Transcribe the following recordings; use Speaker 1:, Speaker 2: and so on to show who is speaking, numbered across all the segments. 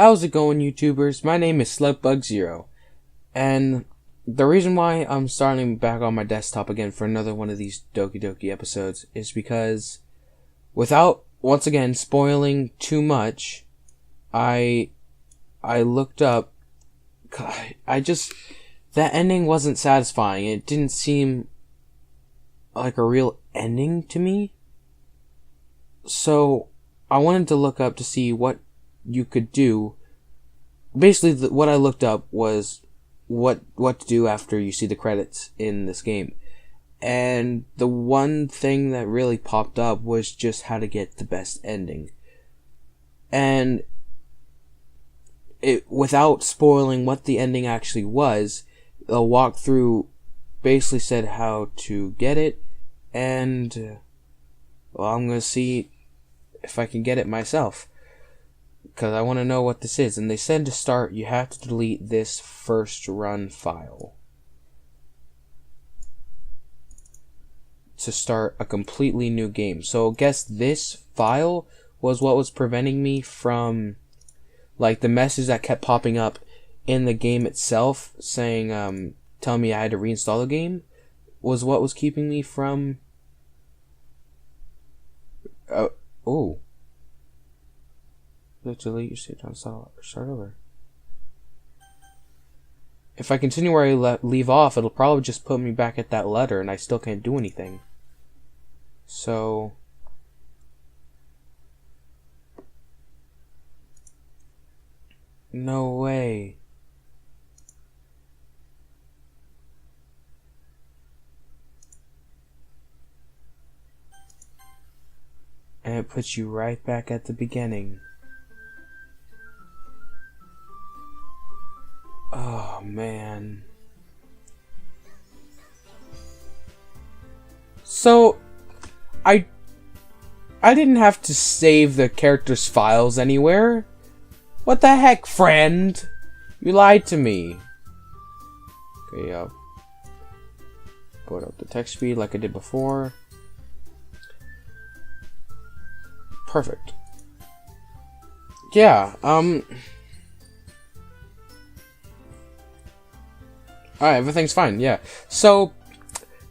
Speaker 1: How's it going, YouTubers? My name is SlugBug0, and the reason why I'm starting back on my desktop again for another one of these Doki Doki episodes is because, without once again spoiling too much, I looked up. That ending wasn't satisfying. It didn't seem like a real ending to me. So I wanted to look up to see what you could do. Basically, what I looked up was what to do after you see the credits in this game. And the one thing that really popped up was just how to get the best ending. And without spoiling what the ending actually was, a walkthrough basically said how to get it, and well, I'm gonna see if I can get it myself, because I want to know what this is. And they said to start, you have to delete this first run file to start a completely new game. So I guess this file was what was preventing me from, like, the message that kept popping up in the game itself saying, telling me I had to reinstall the game, was what was keeping me from, let's delete your save time, start over. If I continue where I leave off, it'll probably just put me back at that letter, and I still can't do anything. So no way. And it puts you right back at the beginning. Oh man. So I didn't have to save the characters' files anywhere. What the heck, friend? You lied to me. Okay, put up the text speed like I did before. Perfect. Yeah, alright, everything's fine, yeah. So,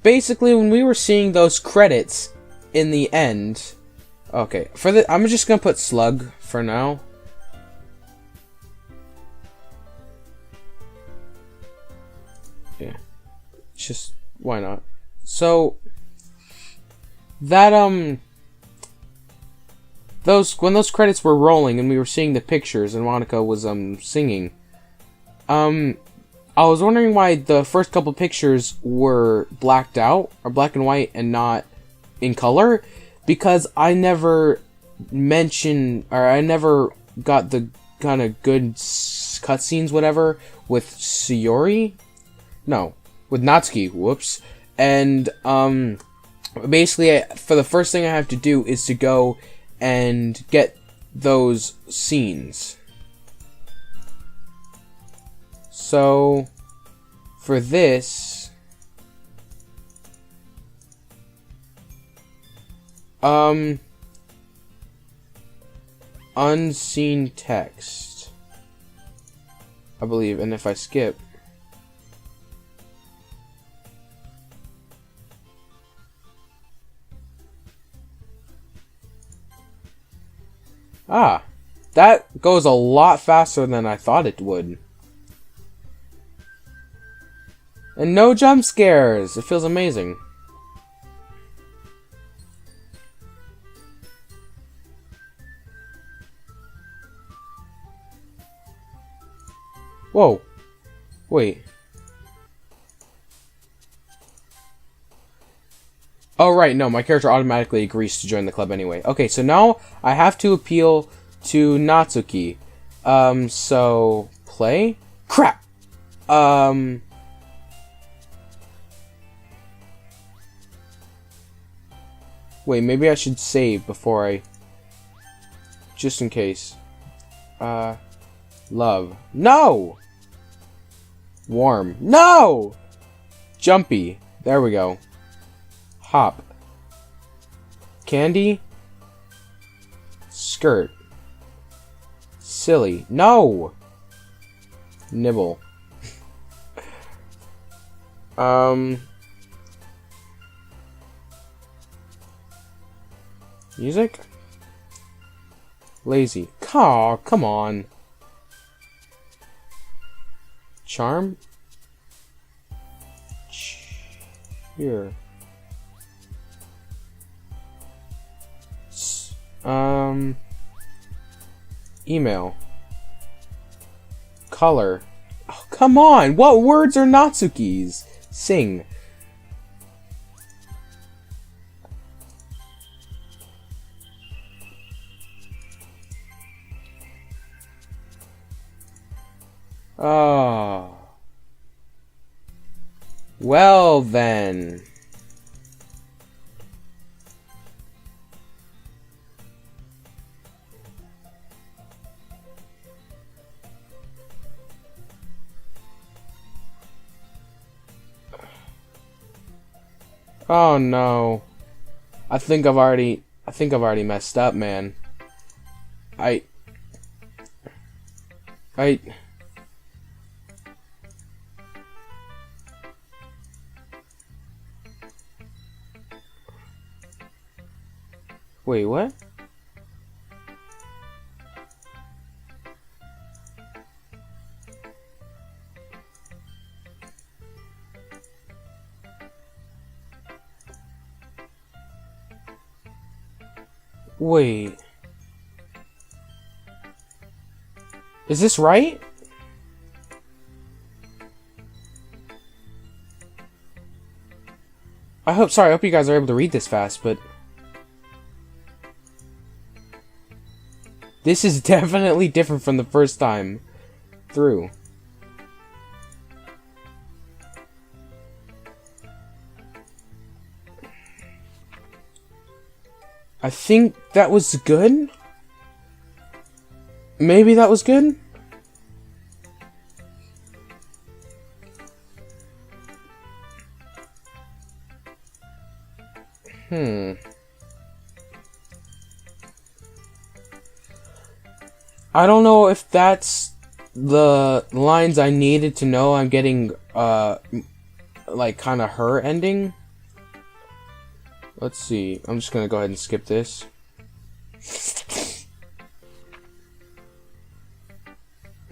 Speaker 1: basically, when we were seeing those credits in the end... Okay, I'm just gonna put Slug for now. Yeah. Just, why not? So, that, when those credits were rolling and we were seeing the pictures and Monica was, singing, I was wondering why the first couple pictures were blacked out, or black and white, and not in color, because I never mentioned, or I never got the kind of good cutscenes, whatever, with Sayori? No, with Natsuki, whoops. And, basically, for the first thing I have to do is to go and get those scenes. So, for this, unseen text, I believe, and if I skip, that goes a lot faster than I thought it would. And no jump scares. It feels amazing. Whoa. Wait. Oh, right. No, my character automatically agrees to join the club anyway. Okay, so now I have to appeal to Natsuki. So, play? Crap! Wait, maybe I should save before I... Just in case. Love. No! Warm. No! Jumpy. There we go. Hop. Candy. Skirt. silly. No! Nibble. Music? Lazy. Aw, come on. Charm? Here. Email. Color. Oh, come on! What words are Natsuki's? Sing. Oh. Well then. Oh no. I think I've already messed up, man. I Wait, what? Wait. Is this right? I hope you guys are able to read this fast, but this is definitely different from the first time through. I think that was good? Maybe that was good? I don't know if that's the lines I needed to know I'm getting, like, kind of her ending. Let's see. I'm just gonna go ahead and skip this.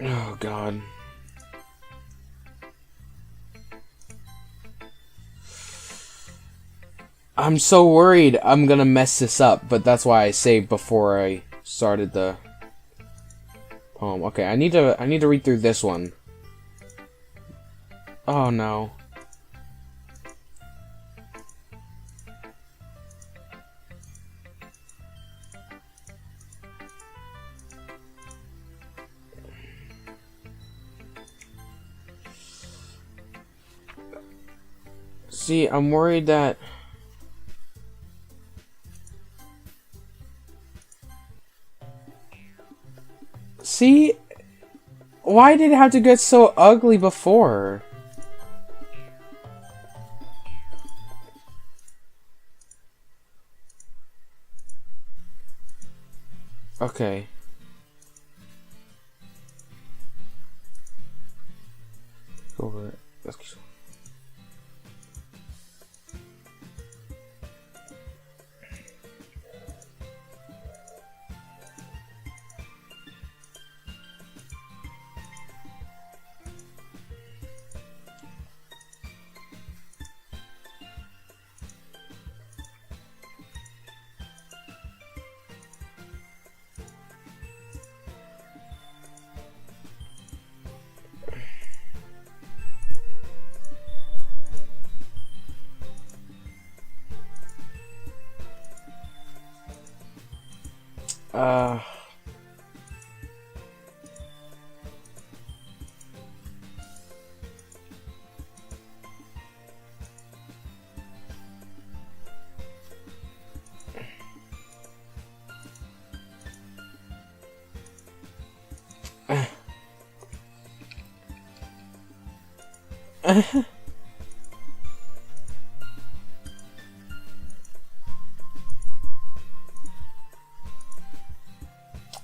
Speaker 1: Oh, God. I'm so worried I'm gonna mess this up, but that's why I saved before I started the poem. Okay, I need to read through this one. Oh no. See, I'm worried that see? Why did it have to get so ugly before? Okay. Go over it. Let's keep...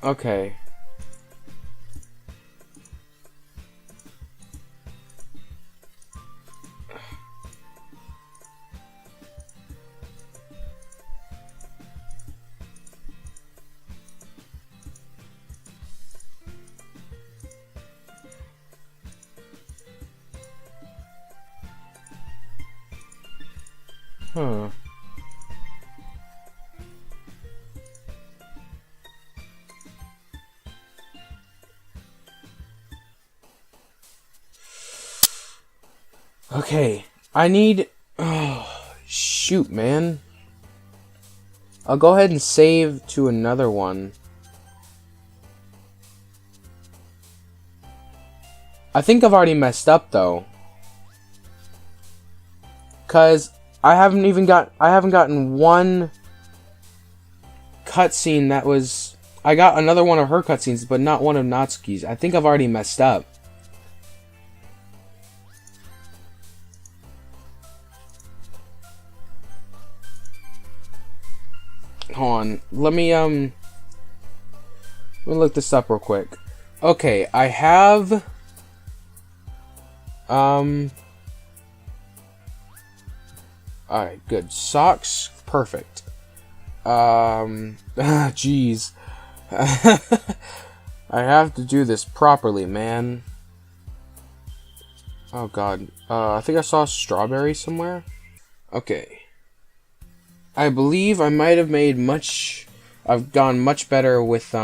Speaker 1: Okay. Huh. Okay, I need... Oh, shoot, man. I'll go ahead and save to another one. I think I've already messed up, though. Because I haven't gotten one cutscene that was... I got another one of her cutscenes, but not one of Natsuki's. I think I've already messed up. Hold on. Let me look this up real quick. Okay, I have alright, good. Socks, perfect. Jeez. I have to do this properly, man. Oh god. I think I saw strawberry somewhere. Okay. I believe I might have made much... I've gone much better with,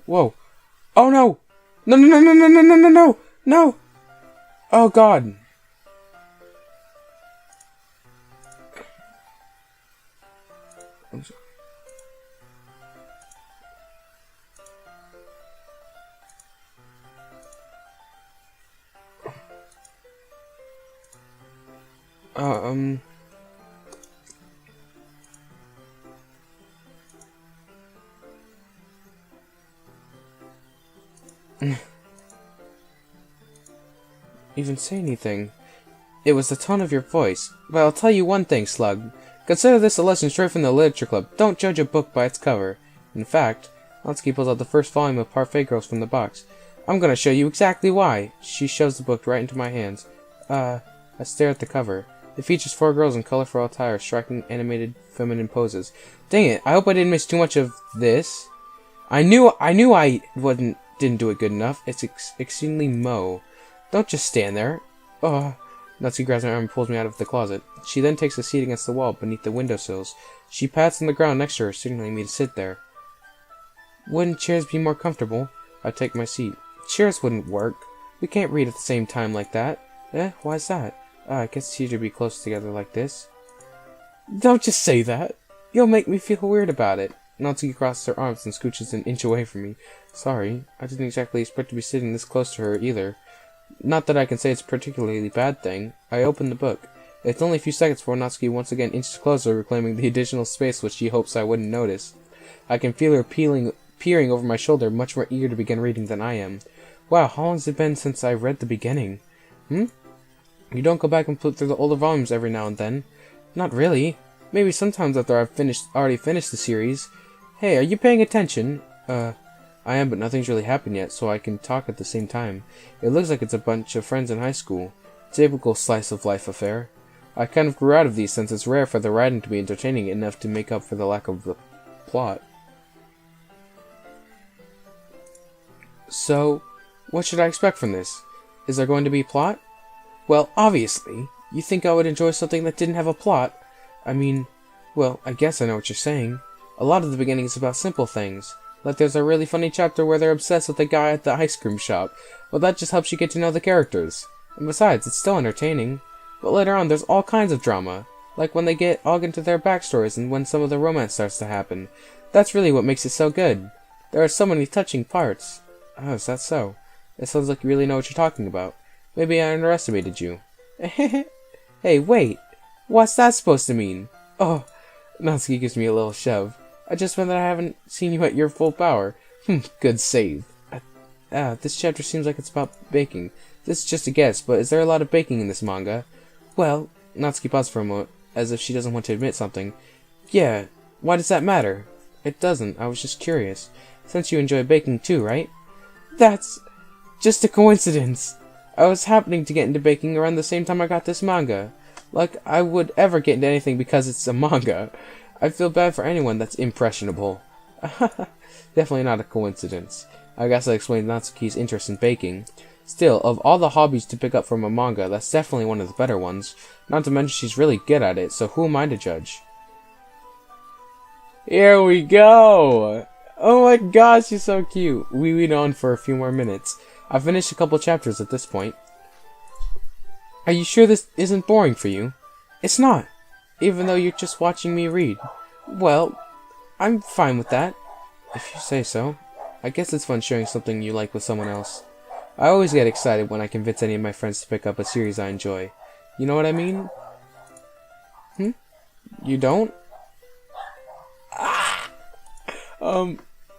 Speaker 1: Whoa. Oh no! No, no, no, no, no, no, no, no, no! No! Oh god. I'm sorry. Even say anything. It was the tone of your voice. But I'll tell you one thing, Slug. Consider this a lesson straight from the Literature Club. Don't judge a book by its cover. In fact, Natsuki pulls out the first volume of Parfait Girls from the box. I'm gonna show you exactly why. She shoves the book right into my hands. I stare at the cover. It features 4 girls in colorful attire, striking animated feminine poses. Dang it, I hope I didn't miss too much of this. I knew I didn't do it good enough. It's exceedingly Mo. Don't just stand there. Oh. Natsuki grabs my arm and pulls me out of the closet. She then takes a seat against the wall beneath the windowsills. She pats on the ground next to her, signaling me to sit there. Wouldn't chairs be more comfortable? I take my seat. Chairs wouldn't work. We can't read at the same time like that. Why's that? I guess it's easier to be close together like this. Don't just say that. You'll make me feel weird about it. Natsuki crosses her arms and scooches an inch away from me. Sorry, I didn't exactly expect to be sitting this close to her either. Not that I can say it's a particularly bad thing. I open the book. It's only a few seconds before Natsuki once again inches closer, reclaiming the additional space which she hopes I wouldn't notice. I can feel her peering over my shoulder, much more eager to begin reading than I am. Wow, how long has it been since I read the beginning? You don't go back and flip through the older volumes every now and then? Not really. Maybe sometimes after I've already finished the series. Hey, are you paying attention? I am, but nothing's really happened yet, so I can talk at the same time. It looks like it's a bunch of friends in high school. Typical slice of life affair. I kind of grew out of these since it's rare for the writing to be entertaining enough to make up for the lack of the plot. So, what should I expect from this? Is there going to be plot? Well, obviously. You think I would enjoy something that didn't have a plot? I mean, well, I guess I know what you're saying. A lot of the beginning is about simple things. Like there's a really funny chapter where they're obsessed with the guy at the ice cream shop. Well, that just helps you get to know the characters. And besides, it's still entertaining. But later on, there's all kinds of drama. Like when they get all into their backstories and when some of the romance starts to happen. That's really what makes it so good. There are so many touching parts. Oh, is that so? It sounds like you really know what you're talking about. Maybe I underestimated you. Hey, wait. What's that supposed to mean? Oh, Natsuki gives me a little shove. I just meant that I haven't seen you at your full power. Good save. This chapter seems like it's about baking. This is just a guess, but is there a lot of baking in this manga? Well, Natsuki paused for a moment, as if she doesn't want to admit something. Yeah, why does that matter? It doesn't, I was just curious. Since you enjoy baking too, right? That's just a coincidence. I was happening to get into baking around the same time I got this manga. Like I would ever get into anything because it's a manga. I feel bad for anyone that's impressionable. Definitely not a coincidence. I guess I explained Natsuki's interest in baking. Still, of all the hobbies to pick up from a manga, that's definitely one of the better ones. Not to mention she's really good at it, so who am I to judge? Here we go! Oh my gosh, she's so cute. We read on for a few more minutes. I've finished a couple chapters at this point. Are you sure this isn't boring for you? It's not, even though you're just watching me read. Well, I'm fine with that, if you say so. I guess it's fun sharing something you like with someone else. I always get excited when I convince any of my friends to pick up a series I enjoy. You know what I mean? You don't?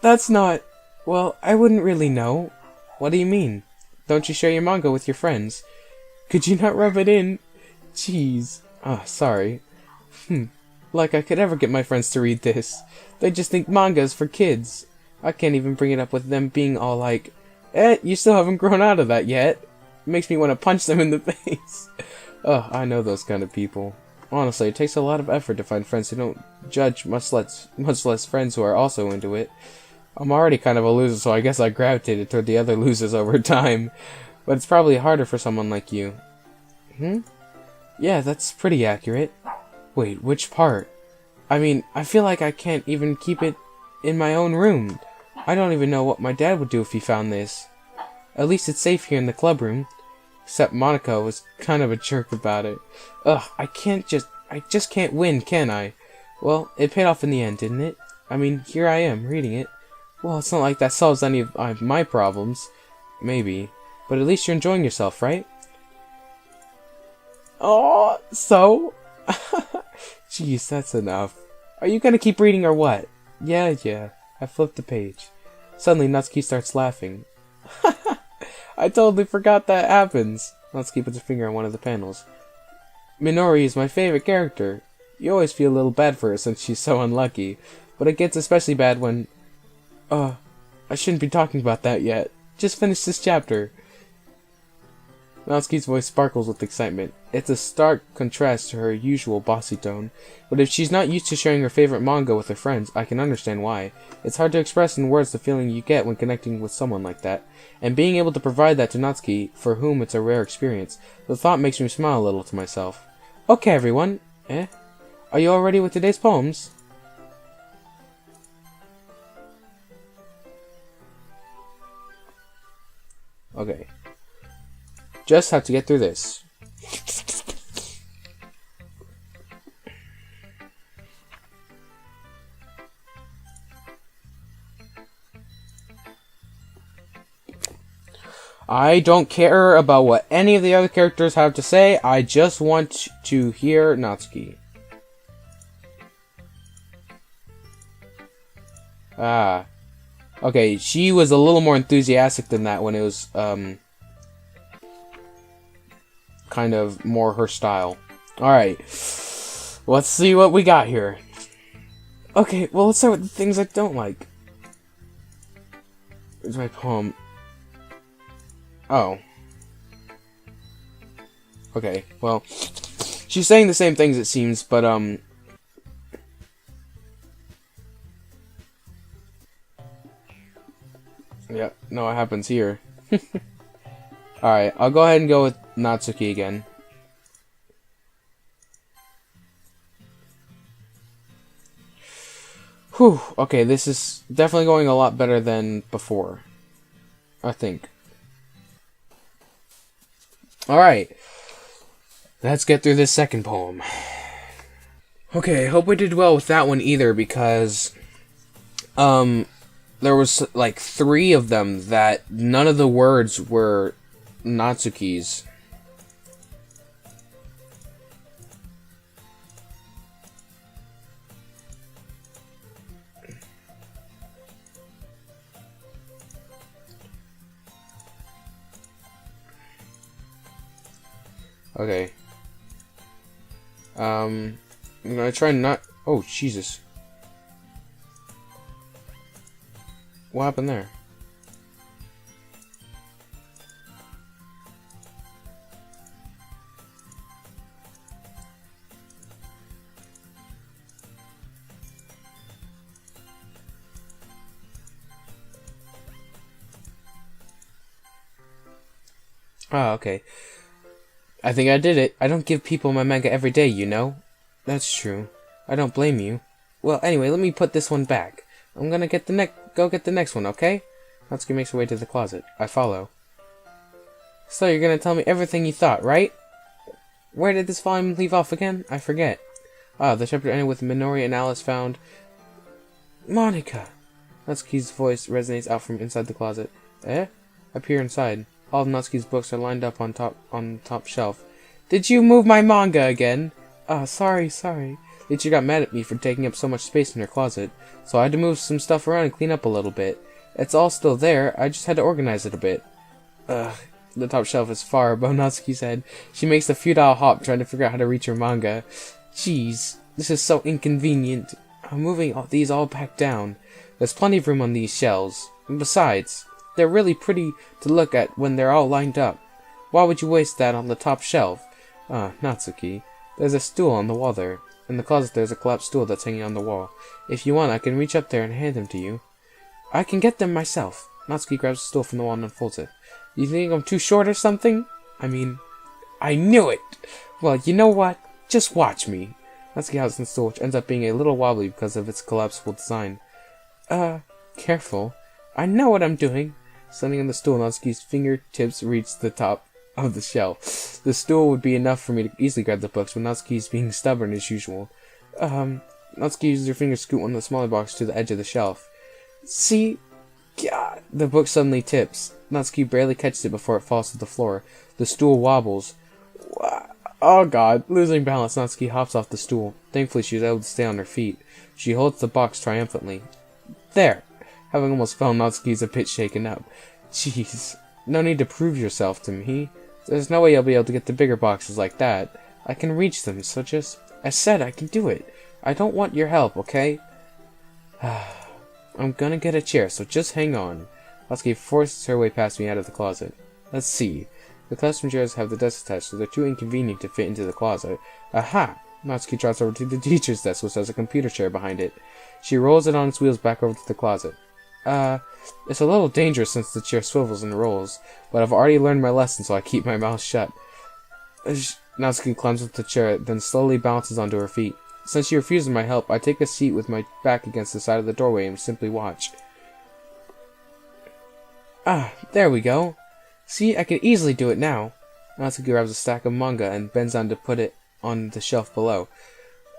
Speaker 1: That's not... Well, I wouldn't really know. What do you mean? Don't you share your manga with your friends? Could you not rub it in? Jeez. Sorry. Like I could ever get my friends to read this. They just think manga is for kids. I can't even bring it up with them being all like, you still haven't grown out of that yet. It makes me want to punch them in the face. I know those kind of people. Honestly, it takes a lot of effort to find friends who don't judge, much less friends who are also into it. I'm already kind of a loser, so I guess I gravitated toward the other losers over time. But it's probably harder for someone like you. Yeah, that's pretty accurate. Wait, which part? I mean, I feel like I can't even keep it in my own room. I don't even know what my dad would do if he found this. At least it's safe here in the club room. Except Monaco was kind of a jerk about it. I just can't win, can I? Well, it paid off in the end, didn't it? I mean, here I am, reading it. Well, it's not like that solves any of my problems. Maybe. But at least you're enjoying yourself, right? Oh, so? Jeez, that's enough. Are you gonna keep reading or what? Yeah. I flipped the page. Suddenly, Natsuki starts laughing. I totally forgot that happens. Natsuki puts her finger on one of the panels. Minori is my favorite character. You always feel a little bad for her since she's so unlucky. But it gets especially bad when... I shouldn't be talking about that yet. Just finish this chapter. Natsuki's voice sparkles with excitement. It's a stark contrast to her usual bossy tone, but if she's not used to sharing her favorite manga with her friends, I can understand why. It's hard to express in words the feeling you get when connecting with someone like that, and being able to provide that to Natsuki, for whom it's a rare experience, the thought makes me smile a little to myself. Okay, everyone. Are you all ready with today's poems? Okay. Just have to get through this. I don't care about what any of the other characters have to say. I just want to hear Natsuki. Okay, she was a little more enthusiastic than that when it was, kind of more her style. Alright, let's see what we got here. Okay, well, let's start with the things I don't like. Here's my poem. Oh. Okay, well, she's saying the same things, it seems, but, yeah, no, what happens here. Alright, I'll go ahead and go with Natsuki again. Whew, okay, this is definitely going a lot better than before. I think. Alright, let's get through this second poem. Okay, I hope I did well with that one either, because, there was, like, 3 of them that none of the words were Natsuki's. Okay. I'm gonna try not... Oh, Jesus. What happened there? Oh, okay. I think I did it. I don't give people my manga every day, you know? That's true. I don't blame you. Well, anyway, let me put this one back. I'm gonna go get the next one, okay? Natsuki makes her way to the closet. I follow. So you're gonna tell me everything you thought, right? Where did this volume leave off again? I forget. Ah, the chapter ended with Minori and Alice found... Monica! Natsuki's voice resonates out from inside the closet. Eh? I peer inside. All of Natsuki's books are lined up on the top shelf. Did you move my manga again? Ah, sorry. Teacher got mad at me for taking up so much space in her closet, so I had to move some stuff around and clean up a little bit. It's all still there, I just had to organize it a bit. Ugh, the top shelf is far above Natsuki's head. She makes a futile hop trying to figure out how to reach her manga. Jeez, this is so inconvenient. I'm moving these all back down. There's plenty of room on these shelves. And besides, they're really pretty to look at when they're all lined up. Why would you waste that on the top shelf? Ah, Natsuki, there's a stool on the wall there. In the closet there's a collapsed stool that's hanging on the wall. If you want, I can reach up there and hand them to you. I can get them myself. Natsuki grabs the stool from the wall and unfolds it. You think I'm too short or something? I mean, I knew it! Well, you know what? Just watch me. Natsuki houses the stool, which ends up being a little wobbly because of its collapsible design. Careful. I know what I'm doing. Standing on the stool, Natsuki's fingertips reach the top of the shelf. The stool would be enough for me to easily grab the books, but Natsuki's being stubborn as usual. Natsuki uses her fingers to scoot one of the smaller boxes to the edge of the shelf. See? God. The book suddenly tips. Natsuki barely catches it before it falls to the floor. The stool wobbles. Oh god. Losing balance, Natsuki hops off the stool. Thankfully, she was able to stay on her feet. She holds the box triumphantly. There! Having almost fell, Natsuki's a bit shaken up. Jeez. No need to prove yourself to me. There's no way you'll be able to get the bigger boxes like that. I can reach them, so just... I said I can do it. I don't want your help, okay? I'm gonna get a chair, so just hang on. Natsuki forces her way past me out of the closet. Let's see. The classroom chairs have the desks attached, so they're too inconvenient to fit into the closet. Aha! Natsuki trots over to the teacher's desk, which has a computer chair behind it. She rolls it on its wheels back over to the closet. It's a little dangerous since the chair swivels and rolls, but I've already learned my lesson, so I keep my mouth shut. Natsuki climbs up the chair, then slowly bounces onto her feet. Since she refuses my help, I take a seat with my back against the side of the doorway and simply watch. Ah, there we go. See, I can easily do it now. Natsuki grabs a stack of manga and bends down to put it on the shelf below.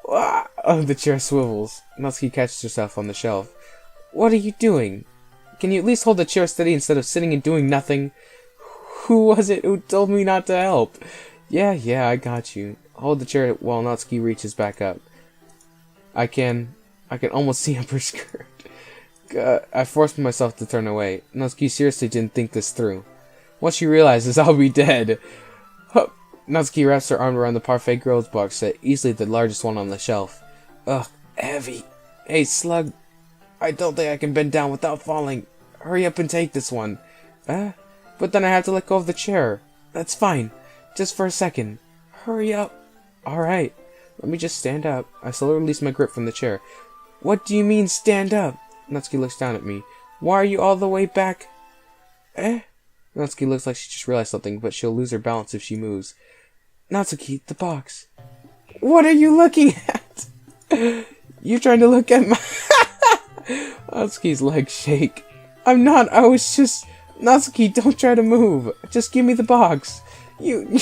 Speaker 1: Oh, the chair swivels. Natsuki catches herself on the shelf. What are you doing? Can you at least hold the chair steady instead of sitting and doing nothing? Who was it who told me not to help? Yeah, I got you. Hold the chair while Natsuki reaches back up. I can almost see up her skirt. I forced myself to turn away. Natsuki seriously didn't think this through. Once she realizes I'll be dead. Natsuki wraps her arm around the Parfait Girls box set, easily the largest one on the shelf. Ugh, heavy. Hey, Slug. I don't think I can bend down without falling. Hurry up and take this one. But then I have to let go of the chair. That's fine. Just for a second. Hurry up. Alright. Let me just stand up. I slowly release my grip from the chair. What do you mean, stand up? Natsuki looks down at me. Why are you all the way back? Natsuki looks like she just realized something, but she'll lose her balance if she moves. Natsuki, the box. What are you looking at? You're trying to look at my... Natsuki's legs shake. I'm not, I was just... Natsuki, don't try to move. Just give me the box. You...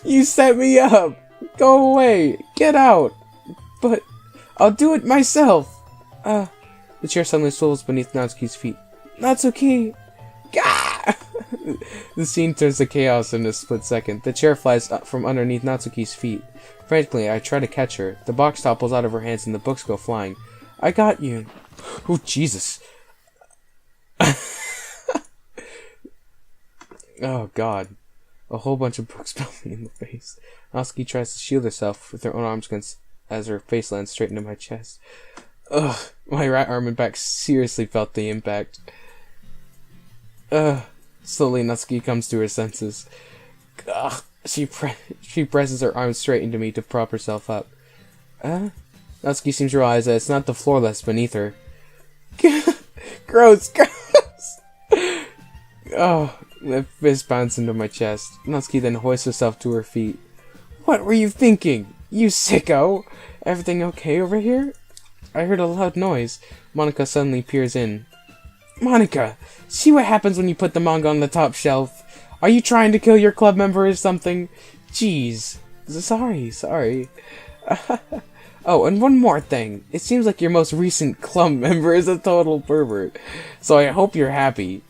Speaker 1: You set me up. Go away. Get out. But... I'll do it myself. The chair suddenly swivels beneath Natsuki's feet. Natsuki! Gah! The scene turns to chaos in a split second. The chair flies up from underneath Natsuki's feet. Frantically, I try to catch her. The box topples out of her hands and the books go flying. I got you. Oh, Jesus. Oh, God. A whole bunch of books pound me in the face. Natsuki tries to shield herself with her own arms as her face lands straight into my chest. Ugh. My right arm and back seriously felt the impact. Slowly, Natsuki comes to her senses. Ugh. She presses her arms straight into me to prop herself up. Natsuki seems to realize that it's not the floor that's beneath her. Gross. Oh, The fist bounced into my chest. Natsuki then hoists herself to her feet. What were you thinking? You sicko! Everything okay over here? I heard a loud noise. Monica suddenly peers in. Monica! See what happens when you put the manga on the top shelf? Are you trying to kill your club member or something? Jeez. Sorry. Oh, and one more thing. It seems like your most recent club member is a total pervert. So I hope you're happy.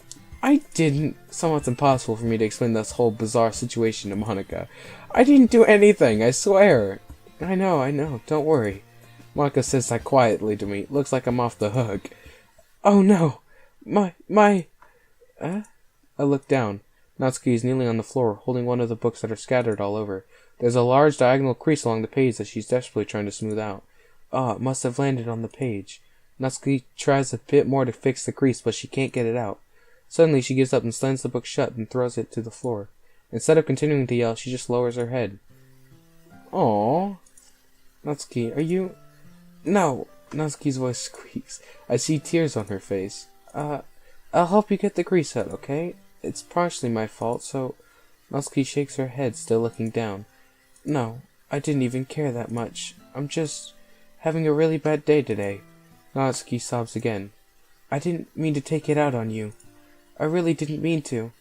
Speaker 1: I didn't. Somewhat impossible for me to explain this whole bizarre situation to Monica. I didn't do anything, I swear. I know. Don't worry. Monica says that quietly to me. Looks like I'm off the hook. Oh no. I look down. Natsuki is kneeling on the floor, holding one of the books that are scattered all over. There's a large diagonal crease along the page that she's desperately trying to smooth out. It must have landed on the page. Natsuki tries a bit more to fix the crease, but she can't get it out. Suddenly, she gives up and slams the book shut and throws it to the floor. Instead of continuing to yell, she just lowers her head. Aww. Natsuki, are you... No. Natsuki's voice squeaks. I see tears on her face. I'll help you get the crease out, okay? It's partially my fault, so... Natsuki shakes her head, still looking down. No, I didn't even care that much. I'm just having a really bad day today. Natsuki sobs again. I didn't mean to take it out on you. I really didn't mean to.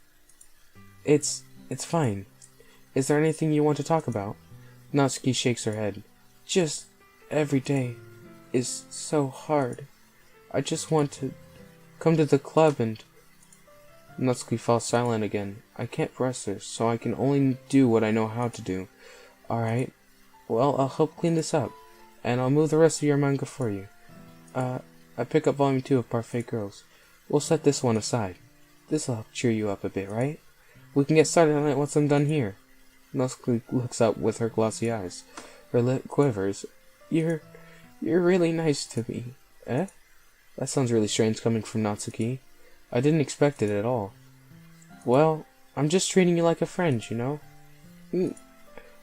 Speaker 1: It's fine. Is there anything you want to talk about? Natsuki shakes her head. Just every day is so hard. I just want to come to the club and... Natsuki falls silent again. I can't press her, so I can only do what I know how to do. Alright. Well, I'll help clean this up, and I'll move the rest of your manga for you. I pick up volume 2 of Parfait Girls. We'll set this one aside. This'll help cheer you up a bit, right? We can get started on it once I'm done here. Natsuki looks up with her glossy eyes. Her lip quivers. You're really nice to me. Eh? That sounds really strange coming from Natsuki. I didn't expect it at all. Well, I'm just treating you like a friend, you know?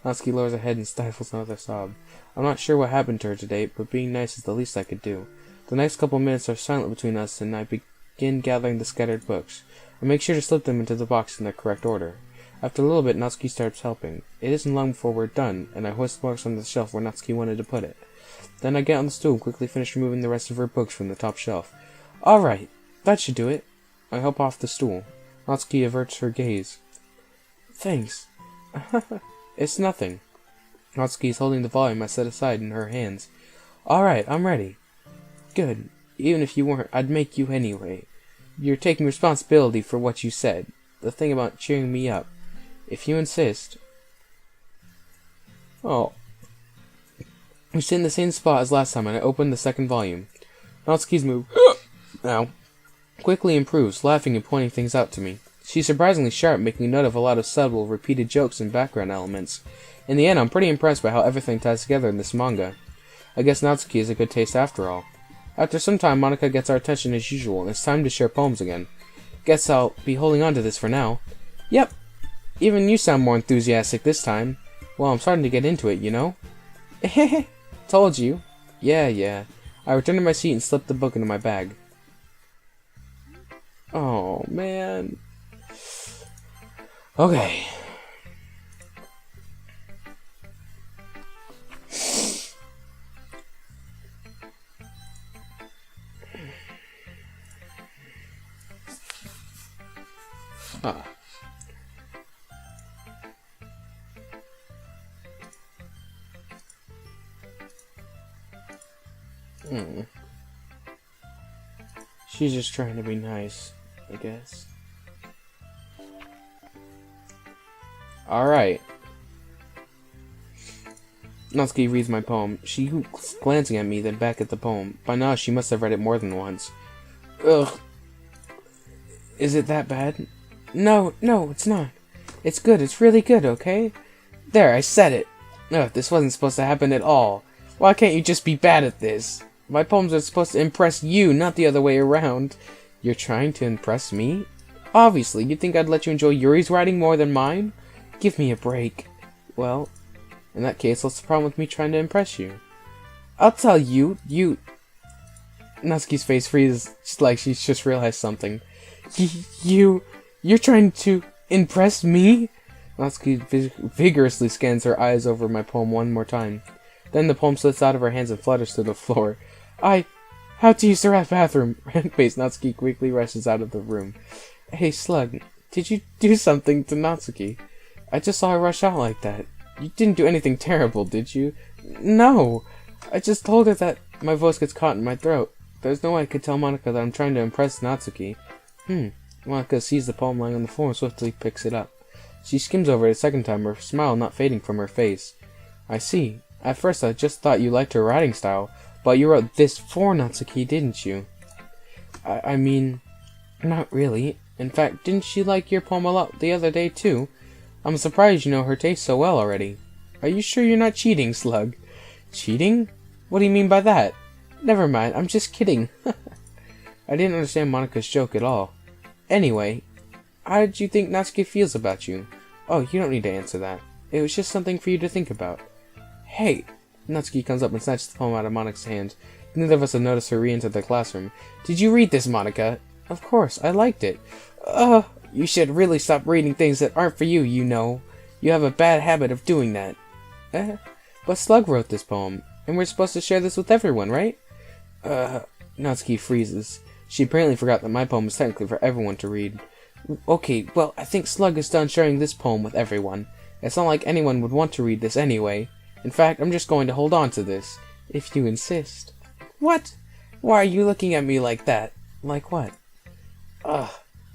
Speaker 1: Natsuki lowers her head and stifles another sob. I'm not sure what happened to her today, but being nice is the least I could do. The next couple minutes are silent between us, and I begin gathering the scattered books. I make sure to slip them into the box in their correct order. After a little bit, Natsuki starts helping. It isn't long before we're done, and I hoist the box on the shelf where Natsuki wanted to put it. Then I get on the stool and quickly finish removing the rest of her books from the top shelf. Alright, that should do it. I hop off the stool. Natsuki averts her gaze. Thanks. It's nothing. Natsuki is holding the volume I set aside in her hands. Alright, I'm ready. Good. Even if you weren't, I'd make you anyway. You're taking responsibility for what you said. The thing about cheering me up. If you insist. Oh. We sit in the same spot as last time, and I open the second volume. Natsuki's move now quickly improves, laughing and pointing things out to me. She's surprisingly sharp, making note of a lot of subtle, repeated jokes and background elements. In the end, I'm pretty impressed by how everything ties together in this manga. I guess Natsuki has a good taste after all. After some time, Monica gets our attention as usual, and it's time to share poems again. Guess I'll be holding on to this for now. Yep. Even you sound more enthusiastic this time. Well, I'm starting to get into it, you know? Told you. Yeah. I return to my seat and slip the book into my bag. Oh, man. Okay. She's just trying to be nice, I guess. Alright. Natsuki reads my poem. She keeps glancing at me, then back at the poem. By now, she must have read it more than once. Ugh. Is it that bad? No, it's not. It's good, it's really good, okay? There, I said it. Ugh, this wasn't supposed to happen at all. Why can't you just be bad at this? My poems are supposed to impress you, not the other way around. You're trying to impress me? Obviously, you think I'd let you enjoy Yuri's writing more than mine? Give me a break. Well, in that case, what's the problem with me trying to impress you? I'll tell you, Natsuki's face freezes like she's just realized something. You're trying to impress me? Natsuki vigorously scans her eyes over my poem one more time. Then the poem slips out of her hands and flutters to the floor. How to use the rat bathroom? Red-faced Natsuki quickly rushes out of the room. Hey, Slug, did you do something to Natsuki? I just saw her rush out like that. You didn't do anything terrible, did you? No! I just told her that my voice gets caught in my throat. There's no way I could tell Monika that I'm trying to impress Natsuki. Monika sees the poem lying on the floor and swiftly picks it up. She skims over it a second time, her smile not fading from her face. I see. At first I just thought you liked her writing style, but you wrote this for Natsuki, didn't you? I mean, not really. In fact, didn't she like your poem a lot the other day, too? I'm surprised you know her taste so well already. Are you sure you're not cheating, Slug? Cheating? What do you mean by that? Never mind, I'm just kidding. I didn't understand Monika's joke at all. Anyway, how did you think Natsuki feels about you? Oh, you don't need to answer that. It was just something for you to think about. Hey! Natsuki comes up and snatches the poem out of Monika's hand. Neither of us have noticed her re-enter the classroom. Did you read this, Monika? Of course, I liked it. You should really stop reading things that aren't for you, you know. You have a bad habit of doing that. But Slug wrote this poem, and we're supposed to share this with everyone, right? Natsuki freezes. She apparently forgot that my poem is technically for everyone to read. Okay, well, I think Slug is done sharing this poem with everyone. It's not like anyone would want to read this anyway. In fact, I'm just going to hold on to this, if you insist. What? Why are you looking at me like that? Like what?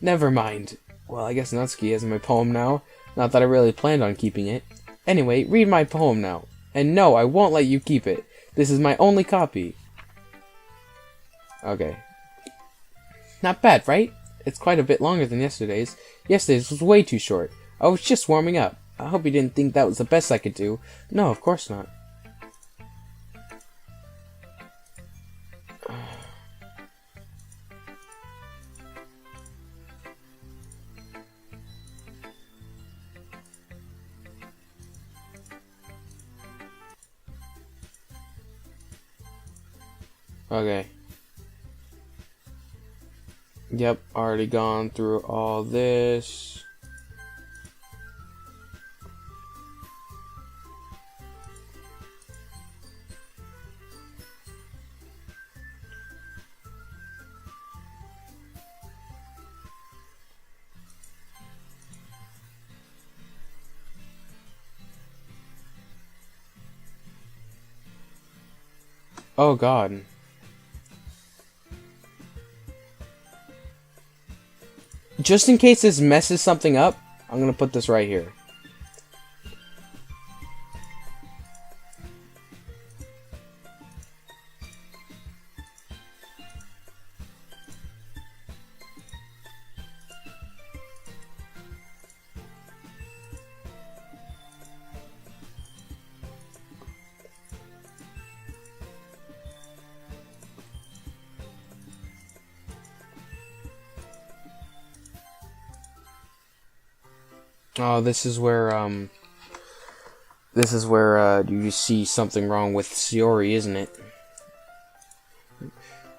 Speaker 1: Never mind. Well, I guess Natsuki has my poem now. Not that I really planned on keeping it. Anyway, read my poem now. And no, I won't let you keep it. This is my only copy. Okay. Not bad, right? It's quite a bit longer than yesterday's. Yesterday's was way too short. I was just warming up. I hope you didn't think that was the best I could do. No, of course not. Okay. Yep, already gone through all this. Oh god. Just in case this messes something up, I'm gonna put this right here. Oh, this is where you see something wrong with Shiori, isn't it?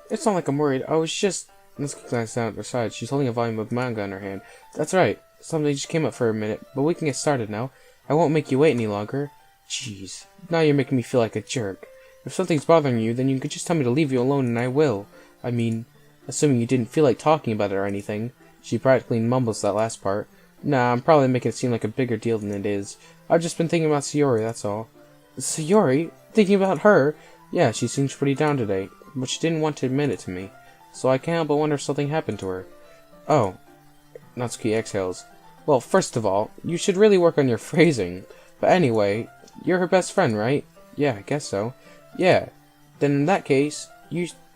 Speaker 1: It's not like I'm worried. I was just... Let's glance down at her side. She's holding a volume of manga in her hand. That's right. Something just came up for a minute, but we can get started now. I won't make you wait any longer. Jeez. Now you're making me feel like a jerk. If something's bothering you, then you could just tell me to leave you alone and I will. I mean, assuming you didn't feel like talking about it or anything. She practically mumbles that last part. Nah, I'm probably making it seem like a bigger deal than it is. I've just been thinking about Shiori, that's all. Shiori? Thinking about her? Yeah, she seems pretty down today, but she didn't want to admit it to me. So I can't help but wonder if something happened to her. Oh. Natsuki exhales. Well, first of all, you should really work on your phrasing. But anyway, you're her best friend, right? Yeah, I guess so. Yeah. Then in that case,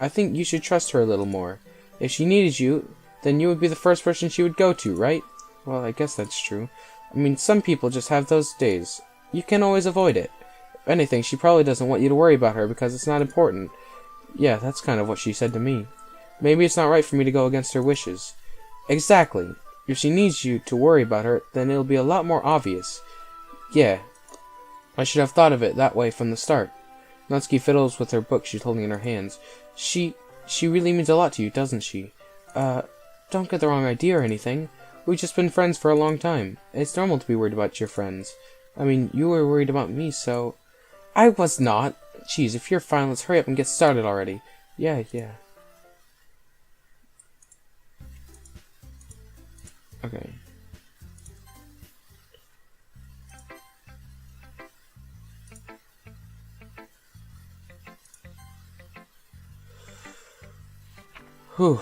Speaker 1: I think you should trust her a little more. If she needed you, then you would be the first person she would go to, right? Well, I guess that's true. I mean, some people just have those days. You can't always avoid it. If anything, she probably doesn't want you to worry about her because it's not important. Yeah, that's kind of what she said to me. Maybe it's not right for me to go against her wishes. Exactly. If she needs you to worry about her, then it'll be a lot more obvious. Yeah. I should have thought of it that way from the start. Natsuki fiddles with her book she's holding in her hands. She really means a lot to you, doesn't she? Don't get the wrong idea or anything. We've just been friends for a long time. It's normal to be worried about your friends. I mean, you were worried about me, so... I was not! Jeez, if you're fine, let's hurry up and get started already. Yeah. Okay. Whew.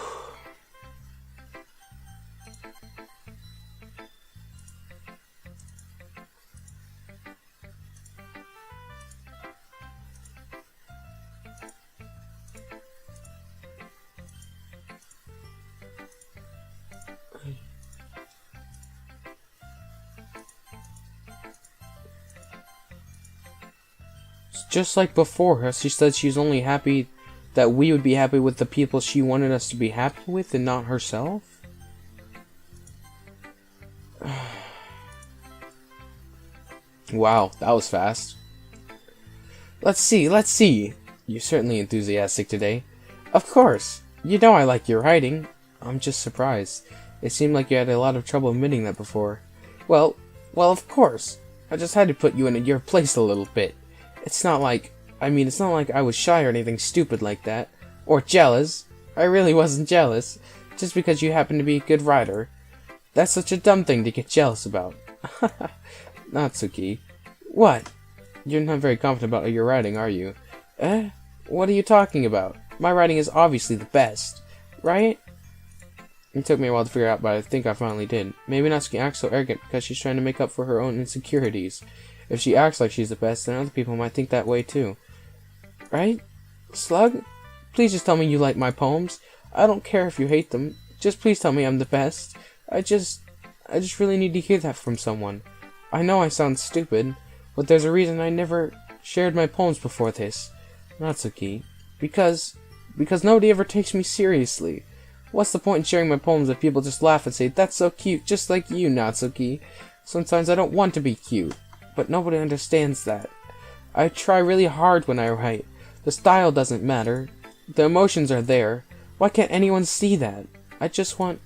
Speaker 1: Just like before, she said she's only happy that we would be happy with the people she wanted us to be happy with and not herself? Wow, that was fast. Let's see. You're certainly enthusiastic today. Of course. You know I like your writing. I'm just surprised. It seemed like you had a lot of trouble admitting that before. Well, of course. I just had to put you in your place a little bit. It's not like I was shy or anything stupid like that. Or jealous. I really wasn't jealous. Just because you happen to be a good writer. That's such a dumb thing to get jealous about. Natsuki. What? You're not very confident about your writing, are you? What are you talking about? My writing is obviously the best. Right? It took me a while to figure out, but I think I finally did. Maybe Natsuki acts so arrogant because she's trying to make up for her own insecurities. If she acts like she's the best, then other people might think that way too. Right? Slug? Please just tell me you like my poems. I don't care if you hate them. Just please tell me I'm the best. I just really need to hear that from someone. I know I sound stupid, but there's a reason I never shared my poems before this. Natsuki. Because nobody ever takes me seriously. What's the point in sharing my poems if people just laugh and say, "That's so cute, just like you, Natsuki"? Sometimes I don't want to be cute, but nobody understands that. I try really hard when I write. The style doesn't matter. The emotions are there. Why can't anyone see that? I just want...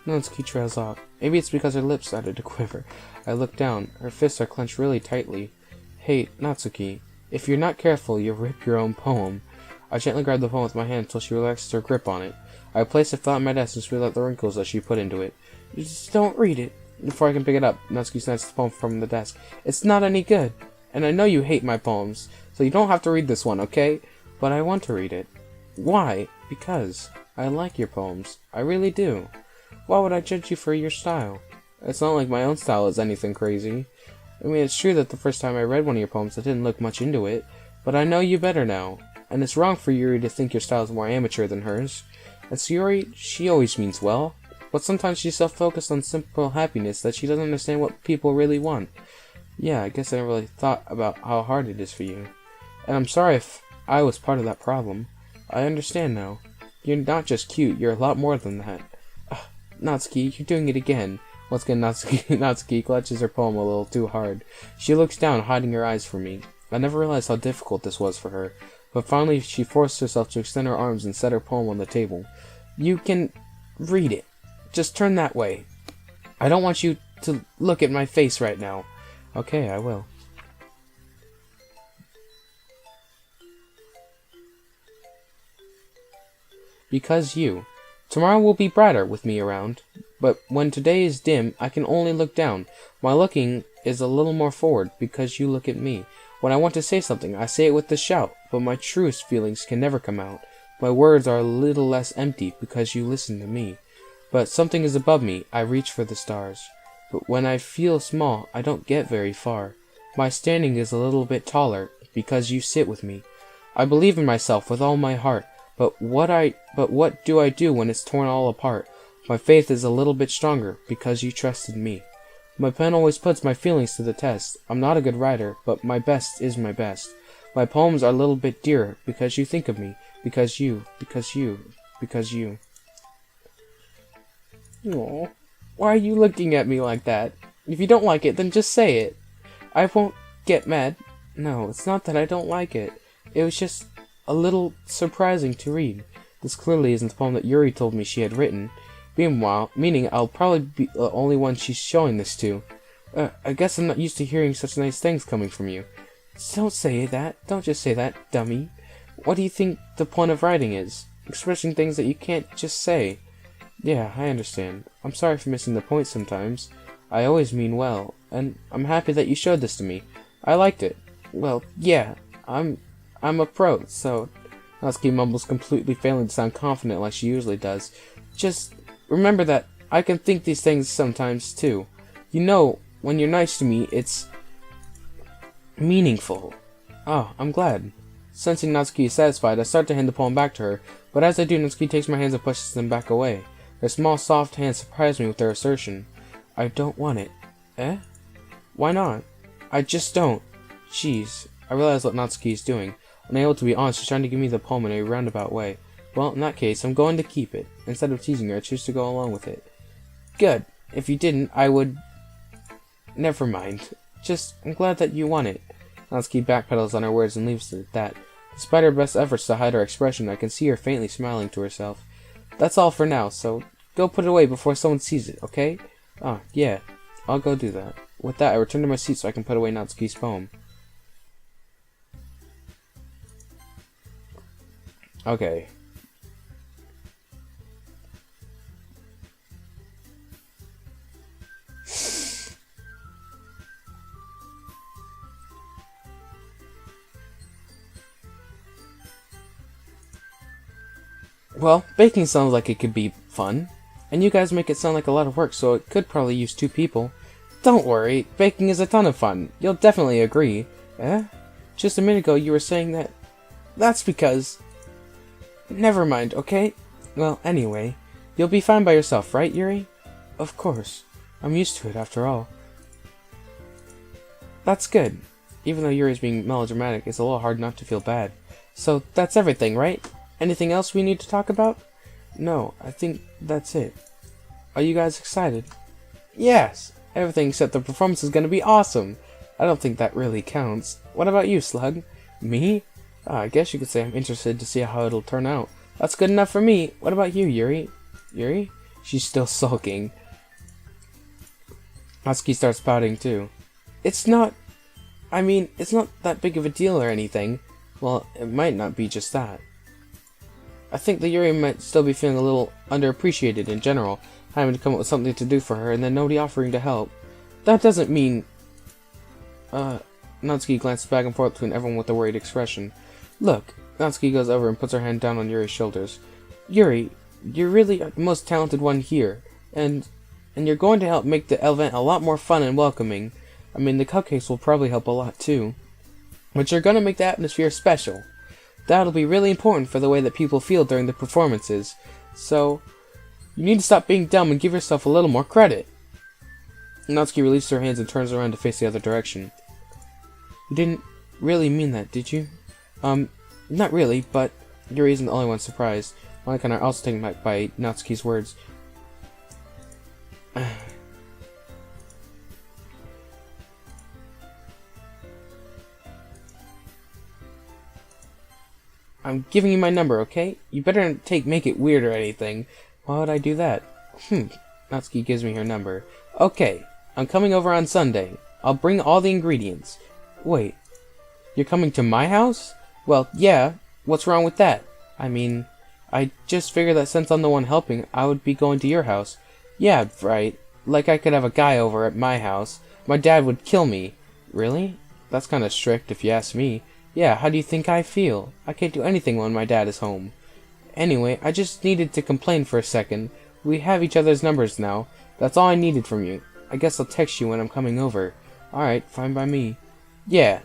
Speaker 1: Natsuki trails off. Maybe it's because her lips started to quiver. I look down. Her fists are clenched really tightly. Hey, Natsuki, if you're not careful, you'll rip your own poem. I gently grabbed the poem with my hand until she relaxed her grip on it. I placed it flat on my desk and smoothed out the wrinkles that she put into it. You just don't read it. Before I can pick it up, Natsuki snatched the poem from the desk. It's not any good. And I know you hate my poems, so you don't have to read this one, okay? But I want to read it. Why? Because I like your poems. I really do. Why would I judge you for your style? It's not like my own style is anything crazy. I mean, it's true that the first time I read one of your poems I didn't look much into it, but I know you better now. And it's wrong for Yuri to think your style is more amateur than hers. As Yuri, she always means well, but sometimes she's so focused on simple happiness that she doesn't understand what people really want. Yeah, I guess I never really thought about how hard it is for you. And I'm sorry if I was part of that problem. I understand now. You're not just cute, you're a lot more than that. Natsuki, you're doing it again. Once again, Natsuki clutches her poem a little too hard. She looks down, hiding her eyes from me. I never realized how difficult this was for her. But finally, she forced herself to extend her arms and set her poem on the table. You can read it. Just turn that way. I don't want you to look at my face right now. Okay, I will. Because you. Tomorrow will be brighter with me around. But when today is dim, I can only look down. My looking is a little more forward because you look at me. When I want to say something, I say it with a shout, but my truest feelings can never come out. My words are a little less empty because you listen to me. But something is above me, I reach for the stars. But when I feel small, I don't get very far. My standing is a little bit taller because you sit with me. I believe in myself with all my heart, but what do I do when it's torn all apart? My faith is a little bit stronger because you trusted me. My pen always puts my feelings to the test. I'm not a good writer, but my best is my best. My poems are a little bit dearer because you think of me, because you. Aww. Why are you looking at me like that? If you don't like it, then just say it. I won't get mad. No, it's not that I don't like it. It was just a little surprising to read. This clearly isn't the poem that Yuri told me she had written. Meaning I'll probably be the only one she's showing this to. I guess I'm not used to hearing such nice things coming from you. Don't say that. Don't just say that, dummy. What do you think the point of writing is? Expressing things that you can't just say. Yeah, I understand. I'm sorry for missing the point sometimes. I always mean well, and I'm happy that you showed this to me. I liked it. Well, yeah, I'm a pro, so... Natsuki mumbles, completely failing to sound confident like she usually does. Just remember that I can think these things sometimes, too. You know, when you're nice to me, it's... meaningful. Oh, I'm glad. Sensing Natsuki is satisfied, I start to hand the poem back to her, but as I do, Natsuki takes my hands and pushes them back away. Her small, soft hands surprise me with their assertion. I don't want it. Eh? Why not? I just don't. Jeez. I realize what Natsuki is doing. Unable to be honest, she's trying to give me the poem in a roundabout way. Well, in that case, I'm going to keep it. Instead of teasing her, I choose to go along with it. Good. If you didn't, I would... Never mind. I'm glad that you want it. Natsuki backpedals on her words and leaves it at that. Despite her best efforts to hide her expression, I can see her faintly smiling to herself. That's all for now, so go put it away before someone sees it, okay? Ah, yeah. I'll go do that. With that, I return to my seat so I can put away Natsuki's poem. Okay. Well, baking sounds like it could be fun. And you guys make it sound like a lot of work, so it could probably use 2 people. Don't worry, baking is a ton of fun. You'll definitely agree. Eh? Just a minute ago you were saying that... That's because... Never mind, okay? Well, anyway, you'll be fine by yourself, right, Yuri? Of course. I'm used to it, after all. That's good. Even though Yuri's being melodramatic, it's a little hard not to feel bad. So, that's everything, right? Anything else we need to talk about? No, I think that's it. Are you guys excited? Yes! Everything except the performance is gonna be awesome! I don't think that really counts. What about you, Slug? Me? I guess you could say I'm interested to see how it'll turn out. That's good enough for me. What about you, Yuri? Yuri? She's still sulking. Natsuki starts pouting too. It's not that big of a deal or anything. Well, it might not be just that. I think that Yuri might still be feeling a little underappreciated in general, having to come up with something to do for her and then nobody offering to help. That doesn't mean... Natsuki glances back and forth between everyone with a worried expression. Look, Natsuki goes over and puts her hand down on Yuri's shoulders. Yuri, you're really the most talented one here, and you're going to help make the event a lot more fun and welcoming. I mean, the cupcakes will probably help a lot too. But you're gonna make the atmosphere special. That'll be really important for the way that people feel during the performances. So, you need to stop being dumb and give yourself a little more credit. Natsuki releases her hands and turns around to face the other direction. You didn't really mean that, did you? Not really, but Yuri isn't the only one surprised. Monika and I are also taken back by Natsuki's words. I'm giving you my number, okay? You better make it weird or anything. Why would I do that? Natsuki gives me her number. Okay, I'm coming over on Sunday. I'll bring all the ingredients. Wait, you're coming to my house? Well, yeah, what's wrong with that? I mean, I just figured that since I'm the one helping, I would be going to your house. Yeah, right. Like I could have a guy over at my house. My dad would kill me. Really? That's kind of strict if you ask me. Yeah, how do you think I feel? I can't do anything when my dad is home. Anyway, I just needed to complain for a second. We have each other's numbers now. That's all I needed from you. I guess I'll text you when I'm coming over. Alright, fine by me. Yeah,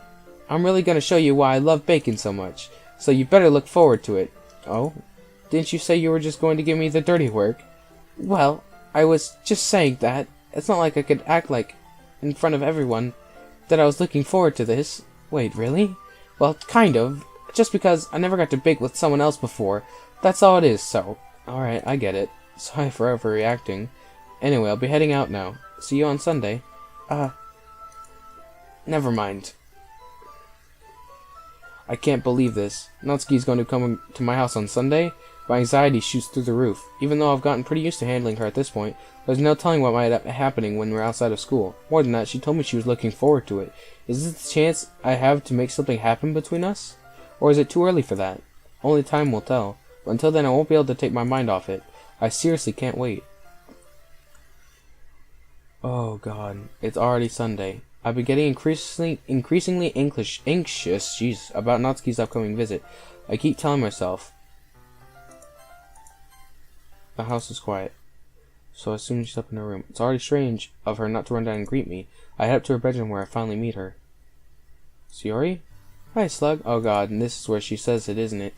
Speaker 1: I'm really gonna show you why I love bacon so much. So you better look forward to it. Oh? Didn't you say you were just going to give me the dirty work? Well, I was just saying that. It's not like I could act like, in front of everyone, that I was looking forward to this. Wait, really? Well, kind of. Just because I never got to bake with someone else before. That's all it is, so... Alright, I get it. Sorry for overreacting. Anyway, I'll be heading out now. See you on Sunday. Never mind. I can't believe this. Natsuki's going to come to my house on Sunday? My anxiety shoots through the roof. Even though I've gotten pretty used to handling her at this point, there's no telling what might be happening when we're outside of school. More than that, she told me she was looking forward to it. Is this the chance I have to make something happen between us? Or is it too early for that? Only time will tell. But until then, I won't be able to take my mind off it. I seriously can't wait. Oh god, it's already Sunday. I've been getting increasingly anxious, about Natsuki's upcoming visit. I keep telling myself. The house is quiet, so I assume she's up in her room. It's already strange of her not to run down and greet me. I head up to her bedroom where I finally meet her. Sayori? Hi, Slug. Oh god, and this is where she says it, isn't it?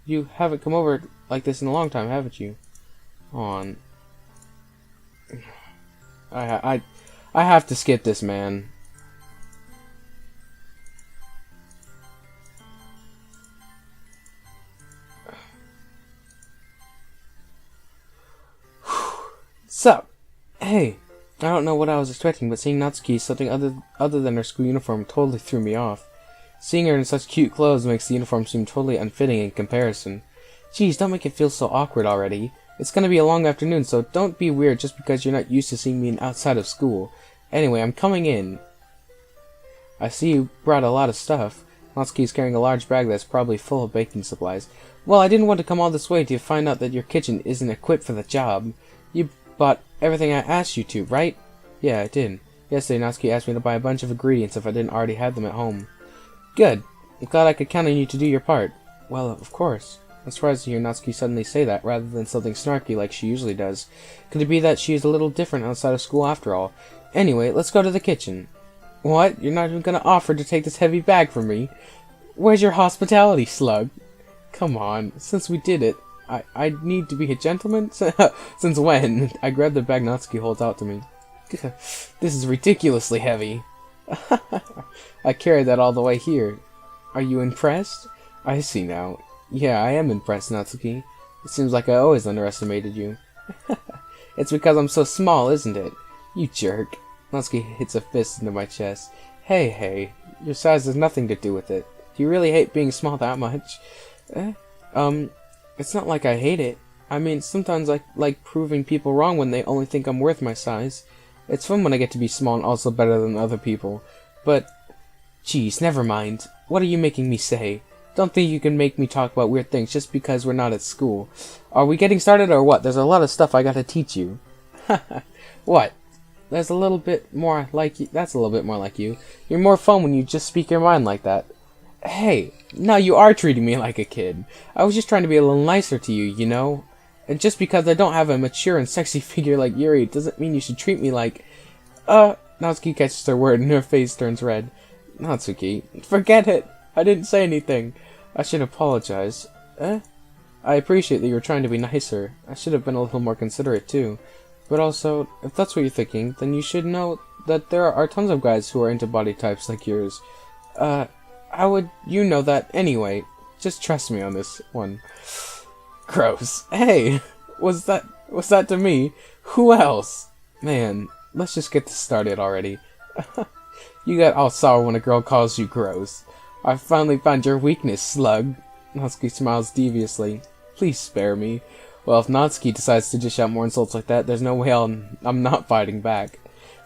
Speaker 1: You haven't come over like this in a long time, haven't you? On. I have to skip this, man. Sup? Hey, I don't know what I was expecting, but seeing Natsuki something other than her school uniform totally threw me off. Seeing her in such cute clothes makes the uniform seem totally unfitting in comparison. Geez, don't make it feel so awkward already. It's gonna be a long afternoon, so don't be weird just because you're not used to seeing me outside of school. Anyway, I'm coming in. I see you brought a lot of stuff. Natsuki's carrying a large bag that's probably full of baking supplies. Well, I didn't want to come all this way to find out that your kitchen isn't equipped for the job. You bought everything I asked you to, right? Yeah, I did. Yesterday, Natsuki asked me to buy a bunch of ingredients if I didn't already have them at home. Good. I'm glad I could count on you to do your part. Well, of course. I'm surprised to hear Natsuki suddenly say that, rather than something snarky like she usually does. Could it be that she is a little different outside of school after all? Anyway, let's go to the kitchen. What? You're not even gonna offer to take this heavy bag from me? Where's your hospitality, Slug? Come on, since we did it, I need to be a gentleman? Since when? I grab the bag Natsuki holds out to me. This is ridiculously heavy. I carried that all the way here. Are you impressed? I see now. Yeah, I am impressed, Natsuki. It seems like I always underestimated you. It's because I'm so small, isn't it? You jerk. Natsuki hits a fist into my chest. Hey, your size has nothing to do with it. Do you really hate being small that much? It's not like I hate it. I mean, sometimes I like proving people wrong when they only think I'm worth my size. It's fun when I get to be small and also better than other people. But, geez, never mind. What are you making me say? Don't think you can make me talk about weird things just because we're not at school. Are we getting started or what? There's a lot of stuff I gotta teach you. What? That's a little bit more like you. That's a little bit more like you. You're more fun when you just speak your mind like that. Hey, now you are treating me like a kid. I was just trying to be a little nicer to you, you know? And just because I don't have a mature and sexy figure like Yuri doesn't mean you should treat me like... Natsuki catches her word and her face turns red. Natsuki, forget it. I didn't say anything. I should apologize. I appreciate that you were trying to be nicer. I should have been a little more considerate too. But also, if that's what you're thinking, then you should know that there are tons of guys who are into body types like yours. How would you know that anyway? Just trust me on this one. Gross. Hey, was that to me? Who else? Man, let's just get this started already. You get all sour when a girl calls you gross. I finally found your weakness, Slug. Natsuki smiles deviously. Please spare me. Well, if Natsuki decides to dish out more insults like that, there's no way I'm not fighting back.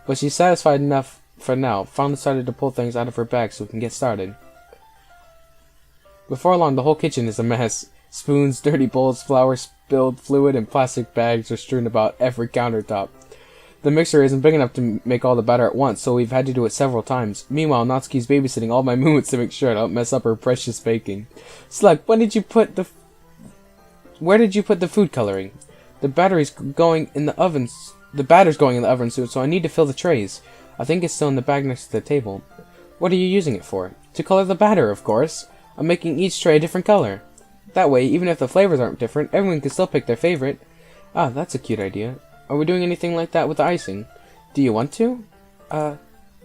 Speaker 1: But she's satisfied enough for now. Finally decided to pull things out of her bag so we can get started. Before long, the whole kitchen is a mess. Spoons, dirty bowls, flour, spilled fluid, and plastic bags are strewn about every countertop. The mixer isn't big enough to make all the batter at once, so we've had to do it several times. Meanwhile, Natsuki's babysitting all my movements to make sure I don't mess up her precious baking. Slug, where did you put the food coloring? The batter's going in the oven. The batter's going in the oven soon, so I need to fill the trays. I think it's still in the bag next to the table. What are you using it for? To color the batter, of course. I'm making each tray a different color. That way, even if the flavors aren't different, everyone can still pick their favorite. Ah, that's a cute idea. Are we doing anything like that with the icing? Do you want to?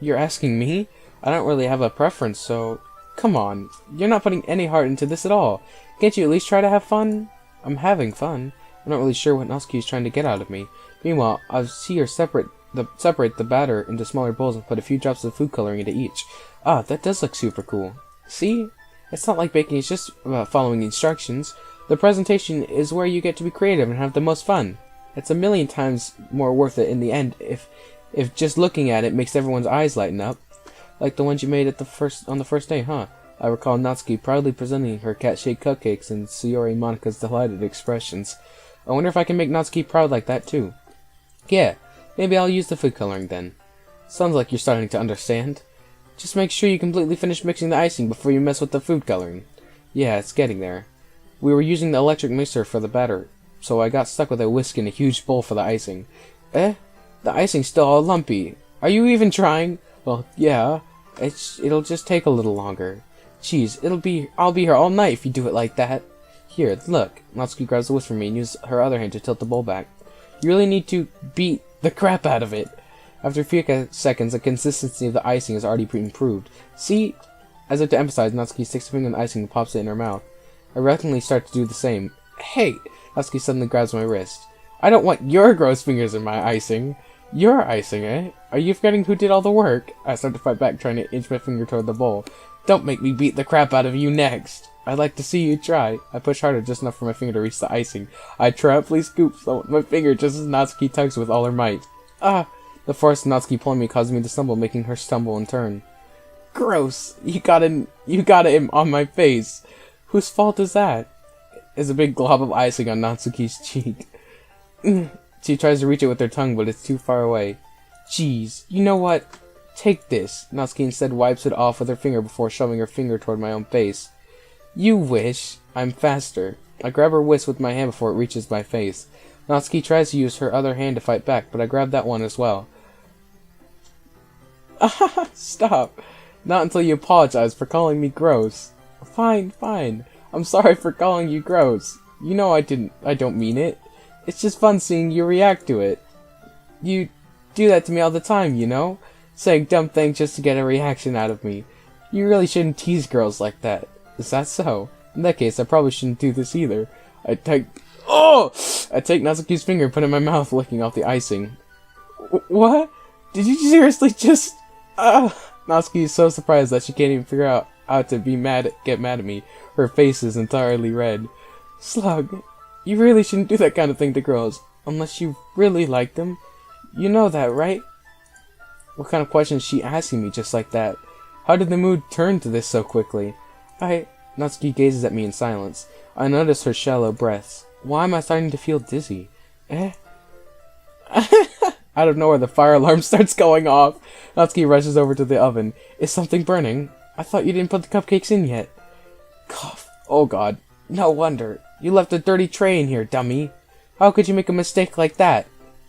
Speaker 1: You're asking me? I don't really have a preference, so... Come on, you're not putting any heart into this at all. Can't you at least try to have fun? I'm having fun. I'm not really sure what Natsuki is trying to get out of me. Meanwhile, I'll see her separate the batter into smaller bowls and put a few drops of food coloring into each. Ah, that does look super cool. See? It's not like baking is just about following instructions. The presentation is where you get to be creative and have the most fun. It's a million times more worth it in the end if just looking at it makes everyone's eyes lighten up. Like the ones you made on the first day, huh? I recall Natsuki proudly presenting her cat-shaped cupcakes and Sayori Monika's delighted expressions. I wonder if I can make Natsuki proud like that too. Yeah, maybe I'll use the food coloring then. Sounds like you're starting to understand. Just make sure you completely finish mixing the icing before you mess with the food coloring. Yeah, it's getting there. We were using the electric mixer for the batter, so I got stuck with a whisk in a huge bowl for the icing. The icing's still all lumpy. Are you even trying? Well, yeah. It'll just take a little longer. Jeez, I'll be here all night if you do it like that. Here, look. Natsuki grabs the whisk from me and uses her other hand to tilt the bowl back. You really need to beat the crap out of it. After a few seconds, the consistency of the icing has already been improved. See? As if to emphasize, Natsuki sticks a finger in the icing and pops it in her mouth. I reluctantly start to do the same. Hey! Natsuki suddenly grabs my wrist. I don't want your gross fingers in my icing. Your icing, eh? Are you forgetting who did all the work? I start to fight back, trying to inch my finger toward the bowl. Don't make me beat the crap out of you next. I'd like to see you try. I push harder, just enough for my finger to reach the icing. I triumphantly scoop my finger just as Natsuki tugs with all her might. Ah! The force of Natsuki pulling me caused me to stumble, making her stumble in turn. Gross! You got it on my face. Whose fault is that? Is a big glob of icing on Natsuki's cheek. She tries to reach it with her tongue, but it's too far away. Jeez, you know what? Take this. Natsuki instead wipes it off with her finger before shoving her finger toward my own face. You wish. I'm faster. I grab her wrist with my hand before it reaches my face. Natsuki tries to use her other hand to fight back, but I grab that one as well. Stop. Not until you apologize for calling me gross. Fine. I'm sorry for calling you gross. You know I don't mean it. It's just fun seeing you react to it. You do that to me all the time, you know? Saying dumb things just to get a reaction out of me. You really shouldn't tease girls like that. Is that so? In that case, I probably shouldn't do this either. I take Natsuki's finger and put it in my mouth, licking off the icing. What? Did you seriously just... Natsuki is so surprised that she can't even figure out how to get mad at me. Her face is entirely red. Slug, you really shouldn't do that kind of thing to girls. Unless you really like them. You know that, right? What kind of question is she asking me just like that? How did the mood turn to this so quickly? Natsuki gazes at me in silence. I notice her shallow breaths. Why am I starting to feel dizzy? Out of nowhere, the fire alarm starts going off. Natsuki rushes over to the oven. Is something burning? I thought you didn't put the cupcakes in yet. Cough. Oh god. No wonder. You left a dirty tray in here, dummy. How could you make a mistake like that?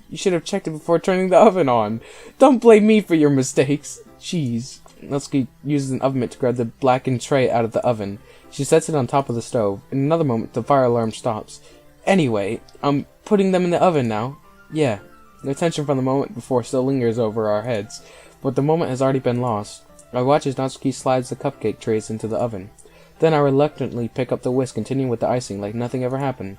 Speaker 1: You should have checked it before turning the oven on. Don't blame me for your mistakes. Jeez. Natsuki uses an oven mitt to grab the blackened tray out of the oven. She sets it on top of the stove. In another moment, the fire alarm stops. Anyway, I'm putting them in the oven now. Yeah. The tension from the moment before still lingers over our heads, but the moment has already been lost. I watch as Natsuki slides the cupcake trays into the oven. Then I reluctantly pick up the whisk, continuing with the icing like nothing ever happened.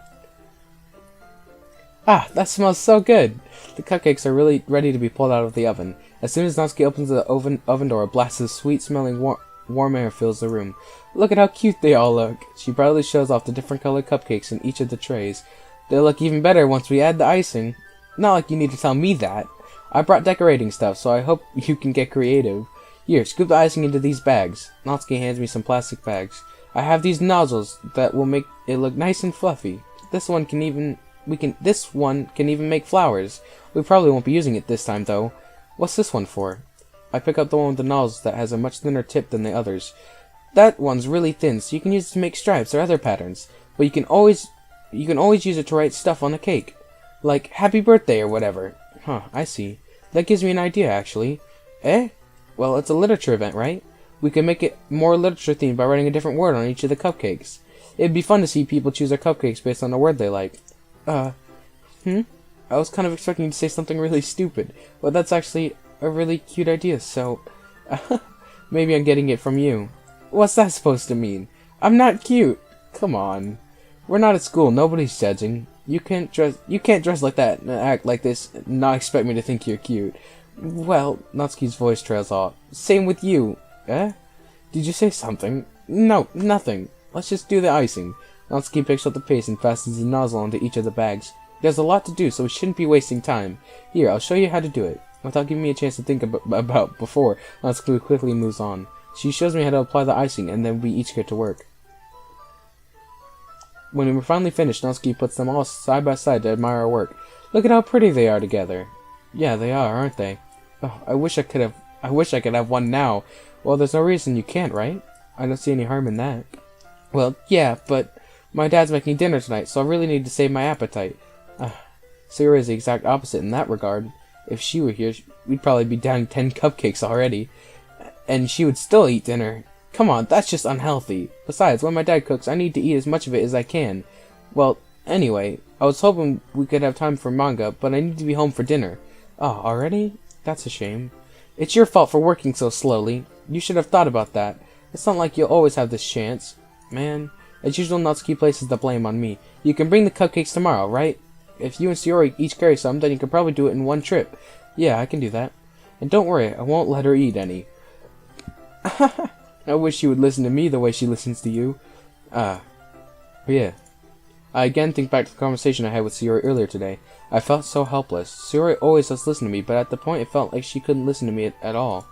Speaker 1: Ah, that smells so good! The cupcakes are really ready to be pulled out of the oven. As soon as Natsuki opens the oven door, a blast of sweet-smelling warm air fills the room. Look at how cute they all look! She proudly shows off the different colored cupcakes in each of the trays. They look even better once we add the icing. Not like you need to tell me that. I brought decorating stuff, so I hope you can get creative. Here, scoop the icing into these bags. Natsuki hands me some plastic bags. I have these nozzles that will make it look nice and fluffy. This one can even make flowers. We probably won't be using it this time, though. What's this one for? I pick up the one with the nozzles that has a much thinner tip than the others. That one's really thin, so you can use it to make stripes or other patterns. But you can always use it to write stuff on a cake. Like, happy birthday or whatever. Huh, I see. That gives me an idea, actually. Well, it's a literature event, right? We can make it more literature themed by writing a different word on each of the cupcakes. It'd be fun to see people choose their cupcakes based on a word they like. I was kind of expecting you to say something really stupid, but that's actually a really cute idea, so... maybe I'm getting it from you. What's that supposed to mean? I'm not cute! Come on. We're not at school, nobody's judging. You can't dress like that and act like this and not expect me to think you're cute. Well, Natsuki's voice trails off. Same with you. Do Did you say something? No, nothing. Let's just do the icing. Natsuki picks up the paste and fastens the nozzle onto each of the bags. There's a lot to do, so we shouldn't be wasting time. Here, I'll show you how to do it. Without giving me a chance to think about before, Natsuki quickly moves on. She shows me how to apply the icing, and then we each get to work. When we were finally finished, Natsuki puts them all side by side to admire our work. Look at how pretty they are together. Yeah, they are, aren't they? Oh, I wish I could have one now. Well, there's no reason you can't, right? I don't see any harm in that. Well, yeah, but my dad's making dinner tonight, so I really need to save my appetite. Sayori is the exact opposite in that regard. If she were here, we'd probably be down 10 cupcakes already. And she would still eat dinner. Come on, that's just unhealthy. Besides, when my dad cooks, I need to eat as much of it as I can. Well, anyway, I was hoping we could have time for manga, but I need to be home for dinner. Oh, already? That's a shame. It's your fault for working so slowly. You should have thought about that. It's not like you'll always have this chance. Man, as usual, Natsuki places the blame on me. You can bring the cupcakes tomorrow, right? If you and Sayori each carry some, then you can probably do it in one trip. Yeah, I can do that. And don't worry, I won't let her eat any. I wish she would listen to me the way she listens to you. Yeah. I again think back to the conversation I had with Sayori earlier today. I felt so helpless. Sayori always does listen to me, but at the point it felt like she couldn't listen to me at all.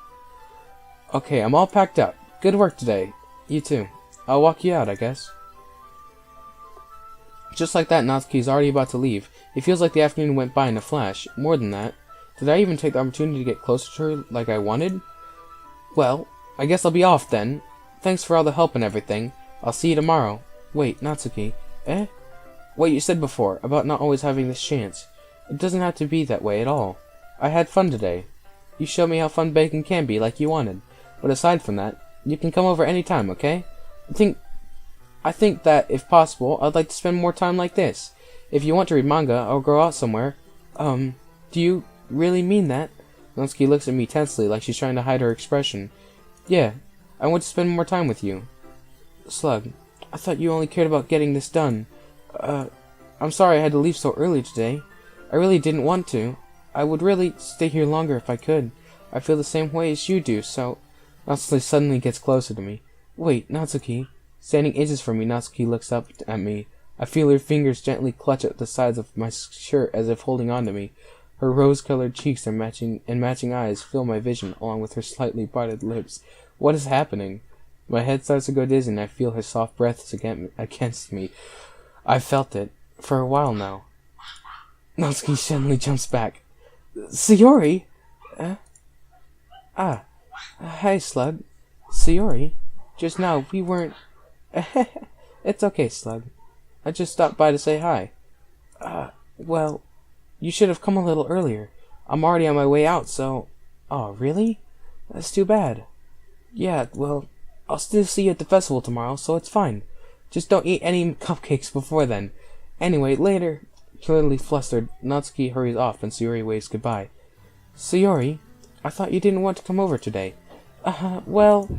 Speaker 1: Okay, I'm all packed up. Good work today. You too. I'll walk you out, I guess. Just like that, Natsuki's already about to leave. It feels like the afternoon went by in a flash. More than that, did I even take the opportunity to get closer to her like I wanted? Well, I guess I'll be off then. Thanks for all the help and everything. I'll see you tomorrow. Wait, Natsuki. Eh? What you said before, about not always having this chance. It doesn't have to be that way at all. I had fun today. You showed me how fun baking can be, like you wanted. But aside from that, you can come over any time, okay? I think that, if possible, I'd like to spend more time like this. If you want to read manga, or go out somewhere. Do you really mean that? Natsuki looks at me tensely, like she's trying to hide her expression. Yeah, I want to spend more time with you. Slug, I thought you only cared about getting this done. I'm sorry I had to leave so early today. I really didn't want to. I would really stay here longer if I could. I feel the same way as you do, so... Natsuki suddenly gets closer to me. Wait, Natsuki. Standing inches from me, Natsuki looks up at me. I feel her fingers gently clutch at the sides of my shirt as if holding on to me. Her rose-colored cheeks and matching eyes fill my vision, along with her slightly parted lips. What is happening? My head starts to go dizzy, and I feel her soft breaths against me. I've felt it for a while now. Natsuki suddenly jumps back. Sayori? Hi, Slug. Sayori? Just now, we weren't... It's okay, Slug. I just stopped by to say hi. Well, you should have come a little earlier. I'm already on my way out, so... Oh, really? That's too bad. Yeah, well, I'll still see you at the festival tomorrow, so it's fine. Just don't eat any cupcakes before then. Anyway, later. Clearly flustered, Natsuki hurries off and Sayori waves goodbye. Sayori, I thought you didn't want to come over today. Well,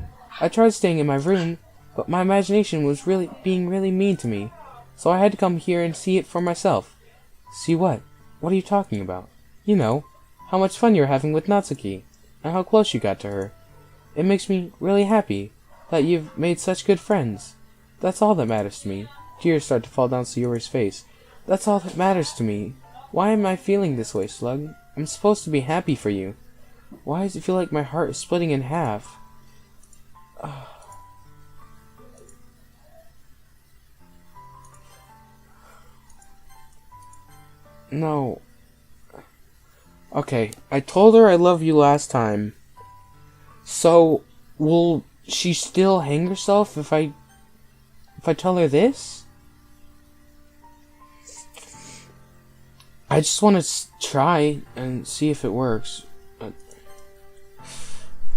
Speaker 1: I tried staying in my room, but my imagination was being really mean to me, so I had to come here and see it for myself. See what? What are you talking about? You know, how much fun you're having with Natsuki, and how close you got to her. It makes me really happy that you've made such good friends. That's all that matters to me. Tears start to fall down Sayori's face. That's all that matters to me. Why am I feeling this way, Slug? I'm supposed to be happy for you. Why does it feel like my heart is splitting in half? No. Okay, I told her I love you last time. So, will she still hang herself if I tell her this? I just want to try and see if it works.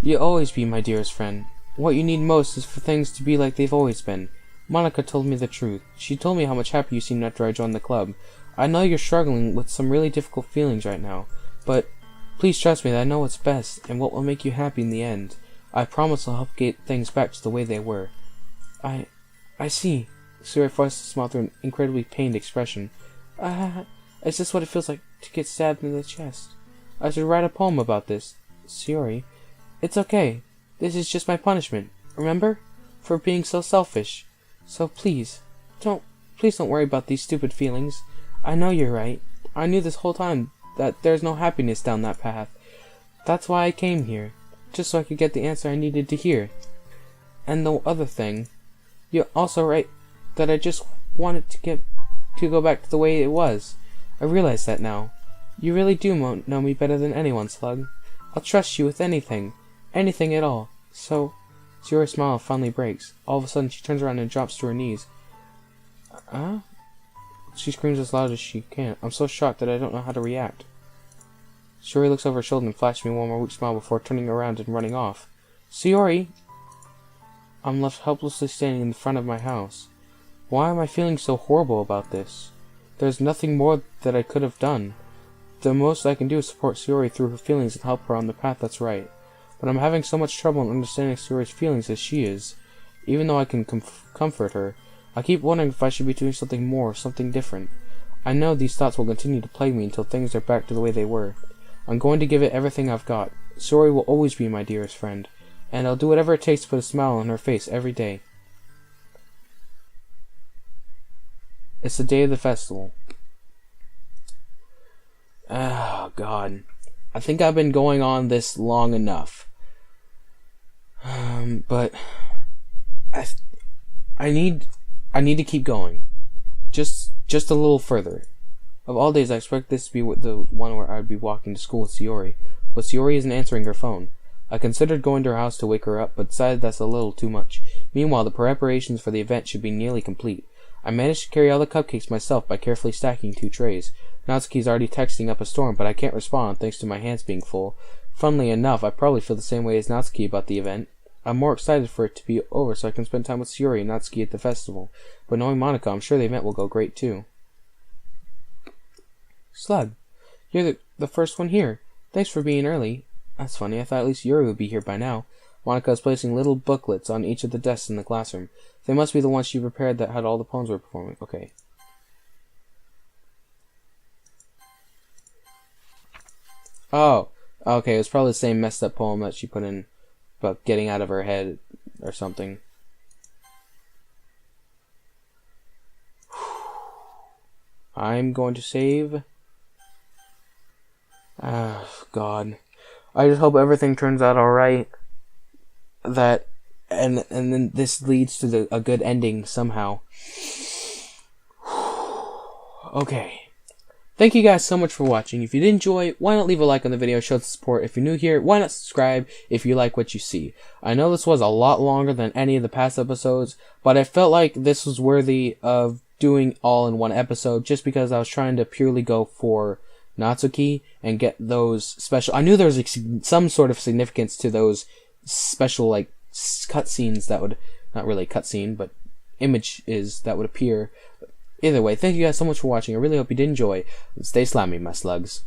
Speaker 1: You'll always be my dearest friend. What you need most is for things to be like they've always been. Monica told me the truth. She told me how much happier you seemed after I joined the club. I know you're struggling with some really difficult feelings right now, but please trust me that I know what's best and what will make you happy in the end. I promise I'll help get things back to the way they were. I see. Sayori forced to smile through an incredibly pained expression. Is this what it feels like to get stabbed in the chest? I should write a poem about this. Sayori, it's okay. This is just my punishment. Remember? For being so selfish. So please don't worry about these stupid feelings. I know you're right. I knew this whole time that there's no happiness down that path. That's why I came here. Just so I could get the answer I needed to hear. And the other thing, you're also right that I just wanted to go back to the way it was. I realize that now. You really do know me better than anyone, Slug. I'll trust you with anything. Anything at all. So, Sayori's smile finally breaks. All of a sudden, she turns around and drops to her knees. She screams as loud as she can. I'm so shocked that I don't know how to react. Sayori looks over her shoulder and flashes me one more weak smile before turning around and running off. Sayori! I'm left helplessly standing in the front of my house. Why am I feeling so horrible about this? There's nothing more that I could have done. The most I can do is support Sayori through her feelings and help her on the path that's right. But I'm having so much trouble in understanding Sayori's feelings as she is. Even though I can comfort her, I keep wondering if I should be doing something more, something different. I know these thoughts will continue to plague me until things are back to the way they were. I'm going to give it everything I've got. Sayori will always be my dearest friend, and I'll do whatever it takes to put a smile on her face every day. It's the day of the festival. Oh, God. I think I've been going on this long enough. But I need to keep going. Just a little further. Of all days, I expect this to be the one where I'd be walking to school with Sayori, but Sayori isn't answering her phone. I considered going to her house to wake her up, but decided that's a little too much. Meanwhile, the preparations for the event should be nearly complete. I managed to carry all the cupcakes myself by carefully stacking 2 trays. Natsuki's already texting up a storm, but I can't respond thanks to my hands being full. Funnily enough, I probably feel the same way as Natsuki about the event. I'm more excited for it to be over so I can spend time with Sayori and Natsuki at the festival. But knowing Monica, I'm sure the event will go great too. Slug, you're the first one here. Thanks for being early. That's funny, I thought at least Yuri would be here by now. Monica is placing little booklets on each of the desks in the classroom. They must be the ones she prepared that had all the poems we're performing. Okay. Oh, okay, it was probably the same messed up poem that she put in about getting out of her head or something. I'm going to save. Oh, God. I just hope everything turns out alright. And then this leads to a good ending somehow. Okay. Thank you guys so much for watching. If you did enjoy, why not leave a like on the video, show the support. If you're new here, why not subscribe if you like what you see. I know this was a lot longer than any of the past episodes, but I felt like this was worthy of doing all in one episode just because I was trying to purely go for Natsuki and get those special... I knew there was some sort of significance to those special, like, cutscenes that would... Not really cutscene, but images that would appear. Either way, thank you guys so much for watching. I really hope you did enjoy. Stay slammy, my slugs.